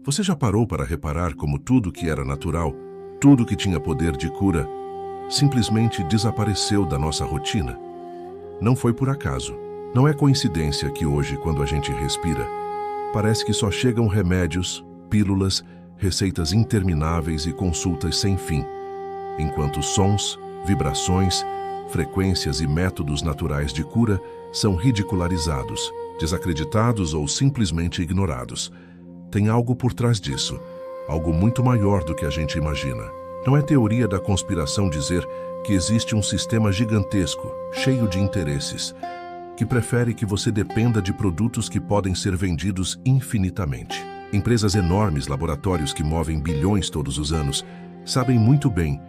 Você já parou para reparar como tudo que era natural, tudo que tinha poder de cura, simplesmente desapareceu da nossa rotina? Não foi por acaso. Não é coincidência que hoje, quando a gente respira, parece que só chegam remédios, pílulas, receitas intermináveis e consultas sem fim, enquanto sons, vibrações, frequências e métodos naturais de cura são ridicularizados, desacreditados ou simplesmente ignorados. Tem algo por trás disso, algo muito maior do que a gente imagina. Não é teoria da conspiração dizer que existe um sistema gigantesco, cheio de interesses, que prefere que você dependa de produtos que podem ser vendidos infinitamente. Empresas enormes, laboratórios que movem bilhões todos os anos, sabem muito bem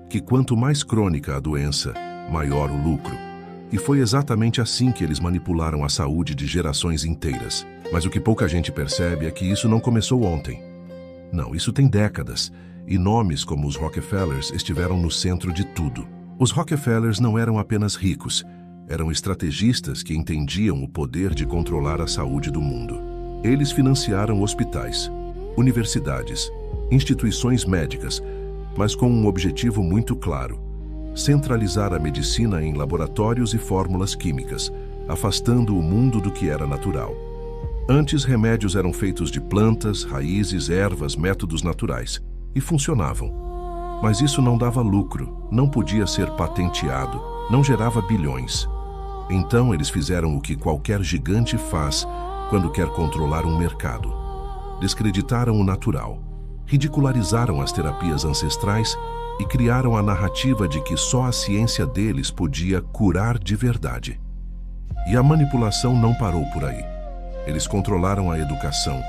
que quanto mais crônica a doença, maior o lucro. E foi exatamente assim que eles manipularam a saúde de gerações inteiras. Mas o que pouca gente percebe é que isso não começou ontem. Não, isso tem décadas, e nomes como os Rockefellers estiveram no centro de tudo. Os Rockefellers não eram apenas ricos, eram estrategistas que entendiam o poder de controlar a saúde do mundo. Eles financiaram hospitais, universidades, instituições médicas, mas com um objetivo muito claro: centralizar a medicina em laboratórios e fórmulas químicas, afastando o mundo do que era natural. Antes, remédios eram feitos de plantas, raízes, ervas, métodos naturais, e funcionavam. Mas isso não dava lucro, não podia ser patenteado, não gerava bilhões. Então eles fizeram o que qualquer gigante faz quando quer controlar um mercado. Descreditaram o natural, ridicularizaram as terapias ancestrais e criaram a narrativa de que só a ciência deles podia curar de verdade. E a manipulação não parou por aí. Eles controlaram a educação,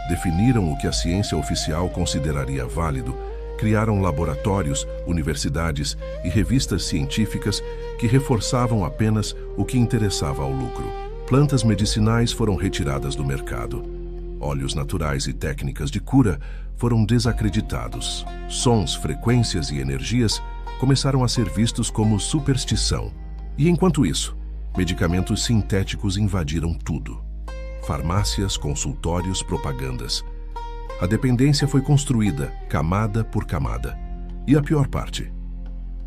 definiram o que a ciência oficial consideraria válido, criaram laboratórios, universidades e revistas científicas que reforçavam apenas o que interessava ao lucro. Plantas medicinais foram retiradas do mercado. Óleos naturais e técnicas de cura foram desacreditados. Sons, frequências e energias começaram a ser vistos como superstição. E enquanto isso, medicamentos sintéticos invadiram tudo. Farmácias, consultórios, propagandas. A dependência foi construída, camada por camada. E a pior parte: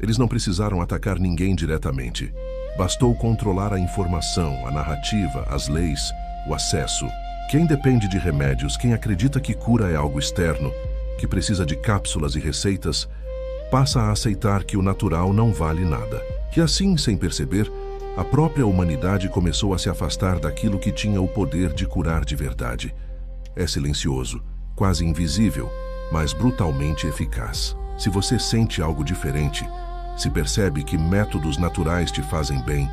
eles não precisaram atacar ninguém diretamente. Bastou controlar a informação, a narrativa, as leis, o acesso. Quem depende de remédios, quem acredita que cura é algo externo, que precisa de cápsulas e receitas, passa a aceitar que o natural não vale nada. E assim, sem perceber, a própria humanidade começou a se afastar daquilo que tinha o poder de curar de verdade. É silencioso, quase invisível, mas brutalmente eficaz. Se você sente algo diferente, se percebe que métodos naturais te fazem bem,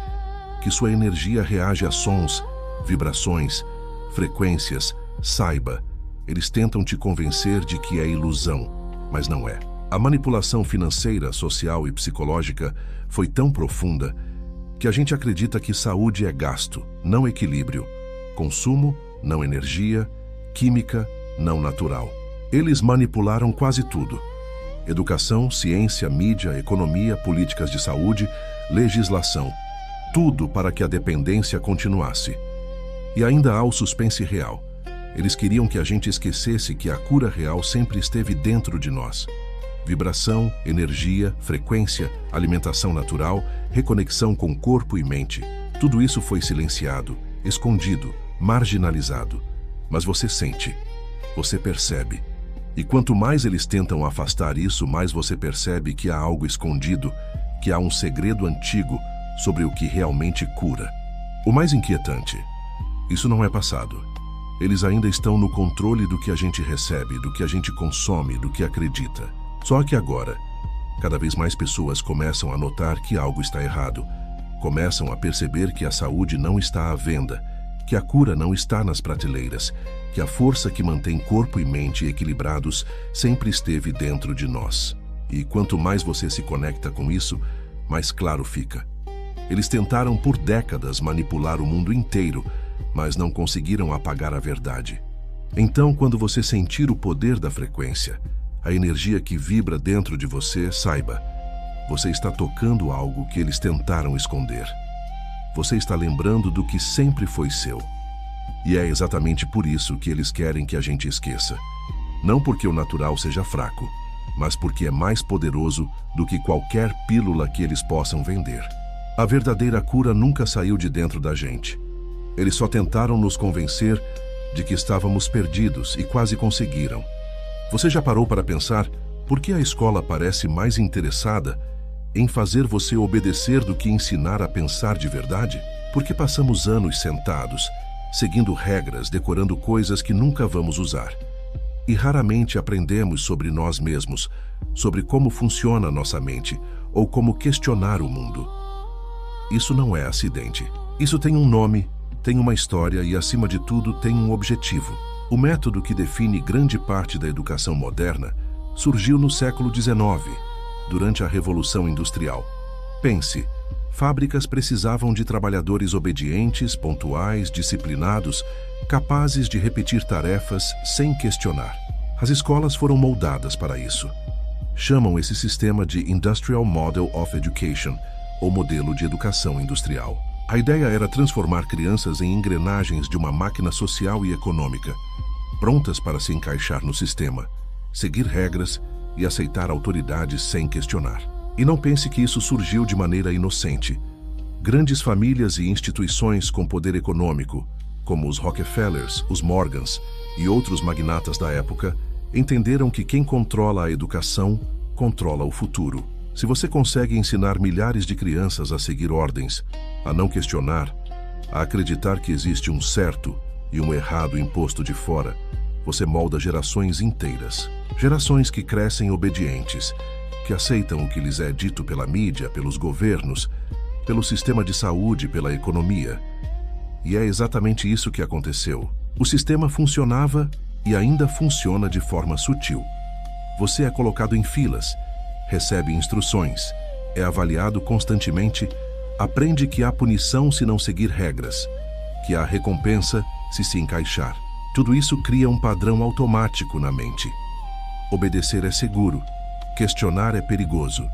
que sua energia reage a sons, vibrações, frequências, saiba, eles tentam te convencer de que é ilusão, mas não é. A manipulação financeira, social e psicológica foi tão profunda que a gente acredita que saúde é gasto, não equilíbrio, consumo, não energia, química, não natural. Eles manipularam quase tudo: educação, ciência, mídia, economia, políticas de saúde, legislação. Tudo para que a dependência continuasse. E ainda há o suspense real. Eles queriam que a gente esquecesse que a cura real sempre esteve dentro de nós. Vibração, energia, frequência, alimentação natural, reconexão com corpo e mente. Tudo isso foi silenciado, escondido, marginalizado. Mas você sente, você percebe. E quanto mais eles tentam afastar isso, mais você percebe que há algo escondido, que há um segredo antigo sobre o que realmente cura. O mais inquietante: isso não é passado. Eles ainda estão no controle do que a gente recebe, do que a gente consome, do que acredita. Só que agora, cada vez mais pessoas começam a notar que algo está errado. Começam a perceber que a saúde não está à venda, que a cura não está nas prateleiras, que a força que mantém corpo e mente equilibrados sempre esteve dentro de nós. E quanto mais você se conecta com isso, mais claro fica. Eles tentaram por décadas manipular o mundo inteiro, mas não conseguiram apagar a verdade. Então, quando você sentir o poder da frequência, a energia que vibra dentro de você, saiba, você está tocando algo que eles tentaram esconder. Você está lembrando do que sempre foi seu. E é exatamente por isso que eles querem que a gente esqueça. Não porque o natural seja fraco, mas porque é mais poderoso do que qualquer pílula que eles possam vender. A verdadeira cura nunca saiu de dentro da gente. Eles só tentaram nos convencer de que estávamos perdidos e quase conseguiram. Você já parou para pensar por que a escola parece mais interessada em fazer você obedecer do que ensinar a pensar de verdade? Porque passamos anos sentados, seguindo regras, decorando coisas que nunca vamos usar. E raramente aprendemos sobre nós mesmos, sobre como funciona nossa mente ou como questionar o mundo. Isso não é acidente. Isso tem um nome, tem uma história e, acima de tudo, tem um objetivo. O método que define grande parte da educação moderna surgiu no século XIX, durante a Revolução Industrial. Pense, fábricas precisavam de trabalhadores obedientes, pontuais, disciplinados, capazes de repetir tarefas sem questionar. As escolas foram moldadas para isso. Chamam esse sistema de Industrial Model of Education, ou modelo de educação industrial. A ideia era transformar crianças em engrenagens de uma máquina social e econômica, prontas para se encaixar no sistema, seguir regras e aceitar autoridades sem questionar. E não pense que isso surgiu de maneira inocente. Grandes famílias e instituições com poder econômico, como os Rockefellers, os Morgans e outros magnatas da época, entenderam que quem controla a educação, controla o futuro. Se você consegue ensinar milhares de crianças a seguir ordens, a não questionar, a acreditar que existe um certo e um errado imposto de fora, você molda gerações inteiras. Gerações que crescem obedientes, que aceitam o que lhes é dito pela mídia, pelos governos, pelo sistema de saúde, pela economia. E é exatamente isso que aconteceu. O sistema funcionava e ainda funciona de forma sutil. Você é colocado em filas, recebe instruções, é avaliado constantemente, aprende que há punição se não seguir regras, que há recompensa se encaixar. Tudo isso cria um padrão automático na mente. Obedecer é seguro, questionar é perigoso.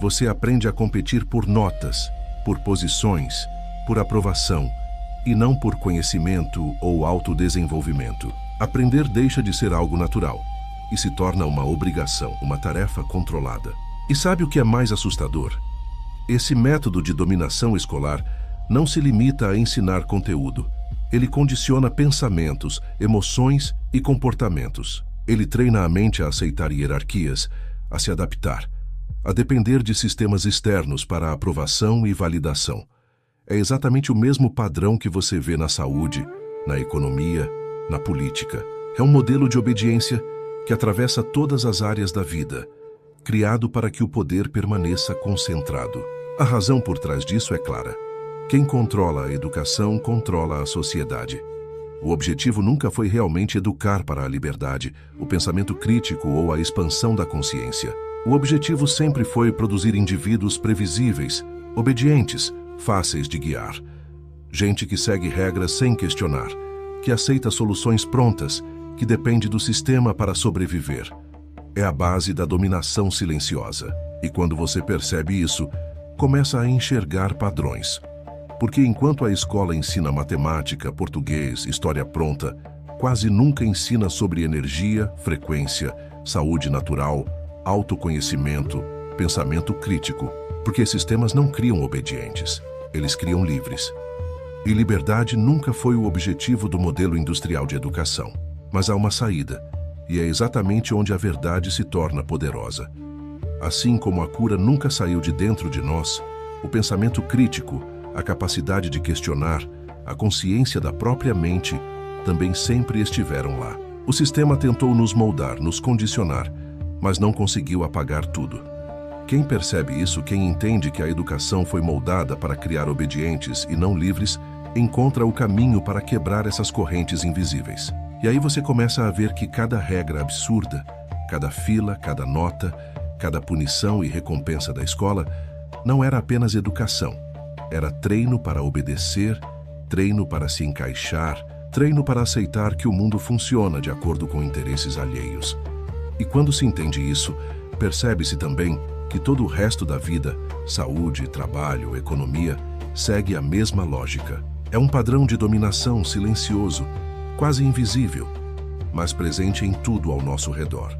Você aprende a competir por notas, por posições, por aprovação, e não por conhecimento ou autodesenvolvimento. Aprender deixa de ser algo natural e se torna uma obrigação, uma tarefa controlada. E sabe o que é mais assustador? Esse método de dominação escolar não se limita a ensinar conteúdo. Ele condiciona pensamentos, emoções e comportamentos. Ele treina a mente a aceitar hierarquias, a se adaptar, a depender de sistemas externos para aprovação e validação. É exatamente o mesmo padrão que você vê na saúde, na economia, na política. É um modelo de obediência que atravessa todas as áreas da vida, criado para que o poder permaneça concentrado. A razão por trás disso é clara. Quem controla a educação controla a sociedade. O objetivo nunca foi realmente educar para a liberdade, o pensamento crítico ou a expansão da consciência. O objetivo sempre foi produzir indivíduos previsíveis, obedientes, fáceis de guiar. Gente que segue regras sem questionar, que aceita soluções prontas, que depende do sistema para sobreviver. É a base da dominação silenciosa. E quando você percebe isso, começa a enxergar padrões. Porque enquanto a escola ensina matemática, português, história pronta, quase nunca ensina sobre energia, frequência, saúde natural, autoconhecimento, pensamento crítico. Porque sistemas não criam obedientes, eles criam livres. E liberdade nunca foi o objetivo do modelo industrial de educação. Mas há uma saída, e é exatamente onde a verdade se torna poderosa. Assim como a cura nunca saiu de dentro de nós, o pensamento crítico, a capacidade de questionar, a consciência da própria mente, também sempre estiveram lá. O sistema tentou nos moldar, nos condicionar, mas não conseguiu apagar tudo. Quem percebe isso, quem entende que a educação foi moldada para criar obedientes e não livres, encontra o caminho para quebrar essas correntes invisíveis. E aí você começa a ver que cada regra absurda, cada fila, cada nota, cada punição e recompensa da escola não era apenas educação. Era treino para obedecer, treino para se encaixar, treino para aceitar que o mundo funciona de acordo com interesses alheios. E quando se entende isso, percebe-se também que todo o resto da vida, saúde, trabalho, economia, segue a mesma lógica. É um padrão de dominação silencioso, quase invisível, mas presente em tudo ao nosso redor.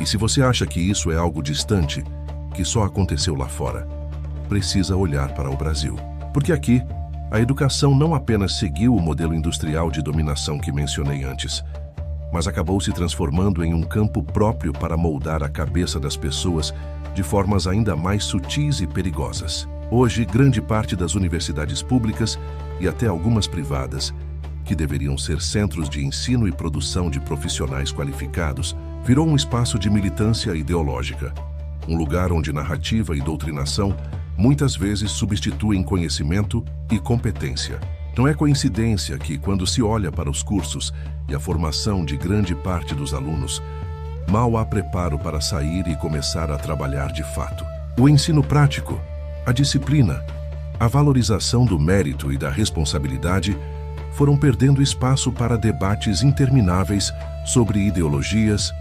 E se você acha que isso é algo distante, que só aconteceu lá fora, precisa olhar para o Brasil. Porque aqui, a educação não apenas seguiu o modelo industrial de dominação que mencionei antes, mas acabou se transformando em um campo próprio para moldar a cabeça das pessoas de formas ainda mais sutis e perigosas. Hoje, grande parte das universidades públicas e até algumas privadas, que deveriam ser centros de ensino e produção de profissionais qualificados, virou um espaço de militância ideológica, um lugar onde narrativa e doutrinação muitas vezes substituem conhecimento e competência. Não é coincidência que, quando se olha para os cursos e a formação de grande parte dos alunos, mal há preparo para sair e começar a trabalhar de fato. O ensino prático, a disciplina, a valorização do mérito e da responsabilidade foram perdendo espaço para debates intermináveis sobre ideologias,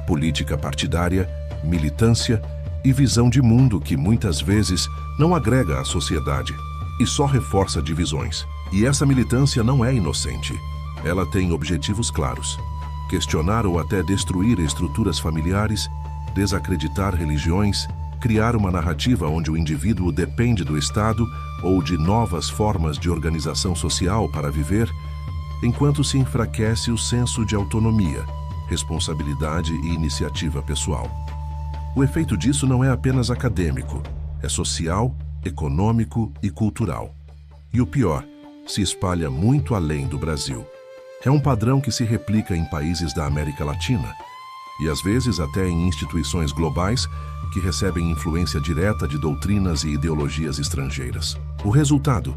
política partidária, militância e visão de mundo que muitas vezes não agrega à sociedade e só reforça divisões. E essa militância não é inocente. Ela tem objetivos claros: questionar ou até destruir estruturas familiares, desacreditar religiões, criar uma narrativa onde o indivíduo depende do Estado ou de novas formas de organização social para viver, enquanto se enfraquece o senso de autonomia, responsabilidade e iniciativa pessoal. O efeito disso não é apenas acadêmico, é social, econômico e cultural. E o pior, se espalha muito além do Brasil. É um padrão que se replica em países da América Latina e às vezes até em instituições globais que recebem influência direta de doutrinas e ideologias estrangeiras. O resultado?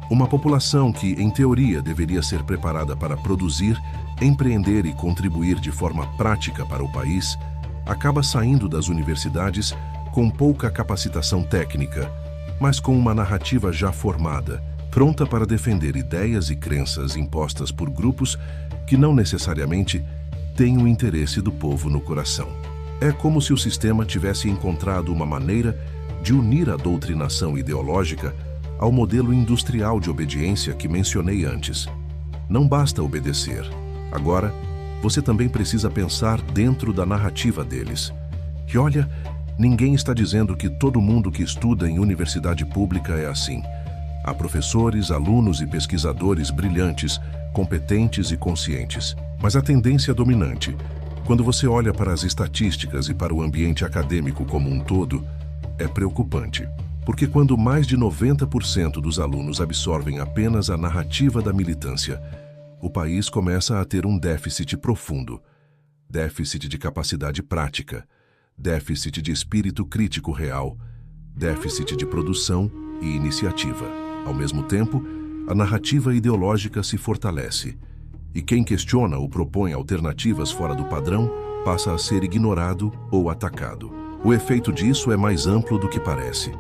Uma população que, em teoria, deveria ser preparada para produzir, empreender e contribuir de forma prática para o país, acaba saindo das universidades com pouca capacitação técnica, mas com uma narrativa já formada, pronta para defender ideias e crenças impostas por grupos que não necessariamente têm o interesse do povo no coração. É como se o sistema tivesse encontrado uma maneira de unir a doutrinação ideológica ao modelo industrial de obediência que mencionei antes. Não basta obedecer. Agora, você também precisa pensar dentro da narrativa deles. E olha, ninguém está dizendo que todo mundo que estuda em universidade pública é assim. Há professores, alunos e pesquisadores brilhantes, competentes e conscientes. Mas a tendência dominante, quando você olha para as estatísticas e para o ambiente acadêmico como um todo, é preocupante. Porque quando mais de 90% dos alunos absorvem apenas a narrativa da militância, o país começa a ter um déficit profundo. Déficit de capacidade prática, déficit de espírito crítico real, déficit de produção e iniciativa. Ao mesmo tempo, a narrativa ideológica se fortalece, e quem questiona ou propõe alternativas fora do padrão passa a ser ignorado ou atacado. O efeito disso é mais amplo do que parece.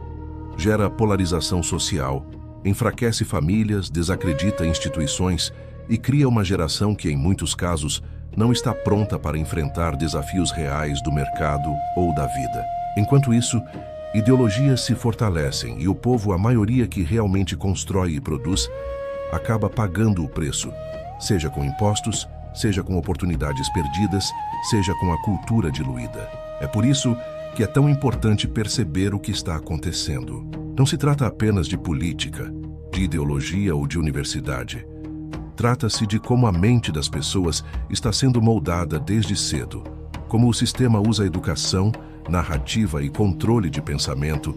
Gera polarização social, enfraquece famílias, desacredita instituições e cria uma geração que, em muitos casos, não está pronta para enfrentar desafios reais do mercado ou da vida. Enquanto isso, ideologias se fortalecem e o povo, a maioria que realmente constrói e produz, acaba pagando o preço, seja com impostos, seja com oportunidades perdidas, seja com a cultura diluída. É por isso que é tão importante perceber o que está acontecendo. Não se trata apenas de política, de ideologia ou de universidade. Trata-se de como a mente das pessoas está sendo moldada desde cedo, como o sistema usa a educação, narrativa e controle de pensamento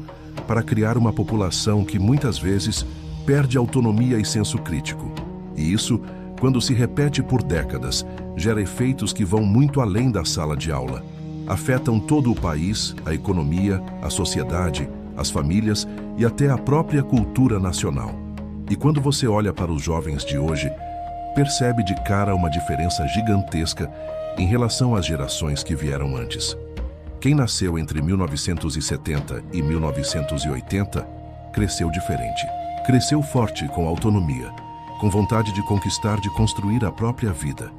para criar uma população que muitas vezes perde autonomia e senso crítico. E isso, quando se repete por décadas, gera efeitos que vão muito além da sala de aula. Afetam todo o país, a economia, a sociedade, as famílias e até a própria cultura nacional. E quando você olha para os jovens de hoje, percebe de cara uma diferença gigantesca em relação às gerações que vieram antes. Quem nasceu entre 1970 e 1980 cresceu diferente. Cresceu forte com autonomia, com vontade de conquistar, de construir a própria vida,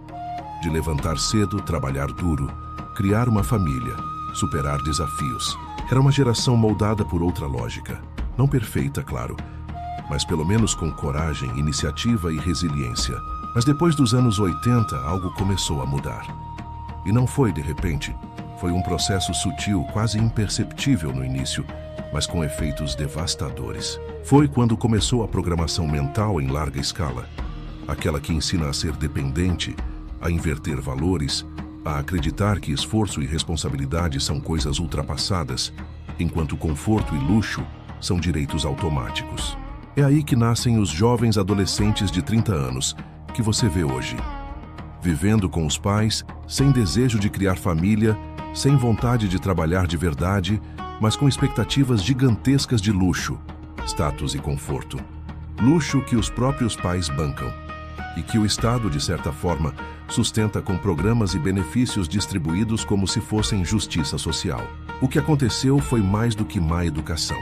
de levantar cedo, trabalhar duro, criar uma família, superar desafios. Era uma geração moldada por outra lógica, não perfeita, claro, mas pelo menos com coragem, iniciativa e resiliência. Mas depois dos anos 80, algo começou a mudar. E não foi de repente. Foi um processo sutil, quase imperceptível no início, mas com efeitos devastadores. Foi quando começou a programação mental em larga escala. Aquela que ensina a ser dependente, a inverter valores, a acreditar que esforço e responsabilidade são coisas ultrapassadas, enquanto conforto e luxo são direitos automáticos. É aí que nascem os jovens adolescentes de 30 anos, que você vê hoje. Vivendo com os pais, sem desejo de criar família, sem vontade de trabalhar de verdade, mas com expectativas gigantescas de luxo, status e conforto. Luxo que os próprios pais bancam e que o Estado, de certa forma, sustenta com programas e benefícios distribuídos como se fossem justiça social. O que aconteceu foi mais do que má educação.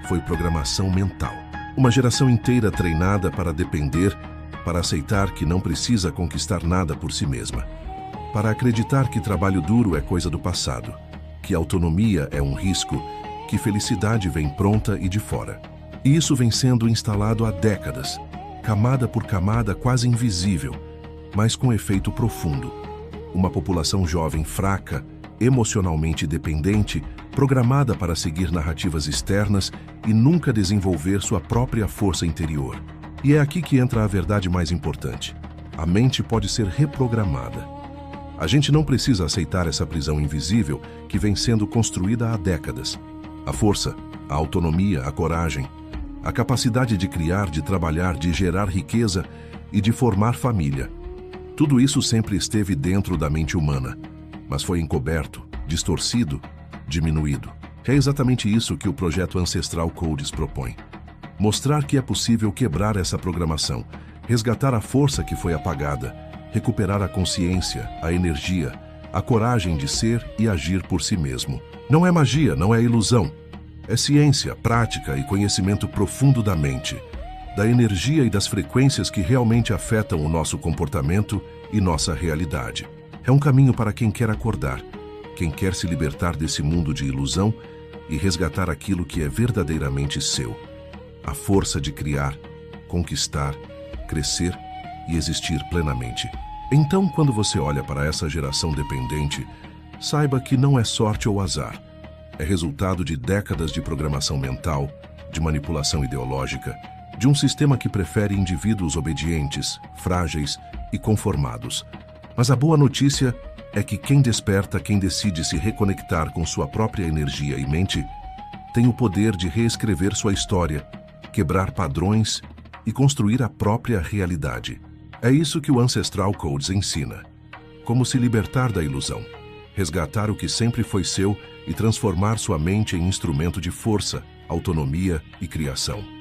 Foi programação mental. Uma geração inteira treinada para depender, para aceitar que não precisa conquistar nada por si mesma, para acreditar que trabalho duro é coisa do passado, que autonomia é um risco, que felicidade vem pronta e de fora. E isso vem sendo instalado há décadas, camada por camada quase invisível, mas com efeito profundo. Uma população jovem fraca, emocionalmente dependente, programada para seguir narrativas externas e nunca desenvolver sua própria força interior. E é aqui que entra a verdade mais importante. A mente pode ser reprogramada. A gente não precisa aceitar essa prisão invisível que vem sendo construída há décadas. A força, a autonomia, a coragem, a capacidade de criar, de trabalhar, de gerar riqueza e de formar família. Tudo isso sempre esteve dentro da mente humana, mas foi encoberto, distorcido, diminuído. É exatamente isso que o projeto Ancestral Codes propõe. Mostrar que é possível quebrar essa programação, resgatar a força que foi apagada, recuperar a consciência, a energia, a coragem de ser e agir por si mesmo. Não é magia, não é ilusão. É ciência, prática e conhecimento profundo da mente, da energia e das frequências que realmente afetam o nosso comportamento e nossa realidade. É um caminho para quem quer acordar, quem quer se libertar desse mundo de ilusão e resgatar aquilo que é verdadeiramente seu. A força de criar, conquistar, crescer e existir plenamente. Então, quando você olha para essa geração dependente, saiba que não é sorte ou azar. É resultado de décadas de programação mental, de manipulação ideológica, de um sistema que prefere indivíduos obedientes, frágeis e conformados. Mas a boa notícia é que quem desperta, quem decide se reconectar com sua própria energia e mente, tem o poder de reescrever sua história, quebrar padrões e construir a própria realidade. É isso que o Ancestral Codes ensina. Como se libertar da ilusão, resgatar o que sempre foi seu e transformar sua mente em instrumento de força, autonomia e criação.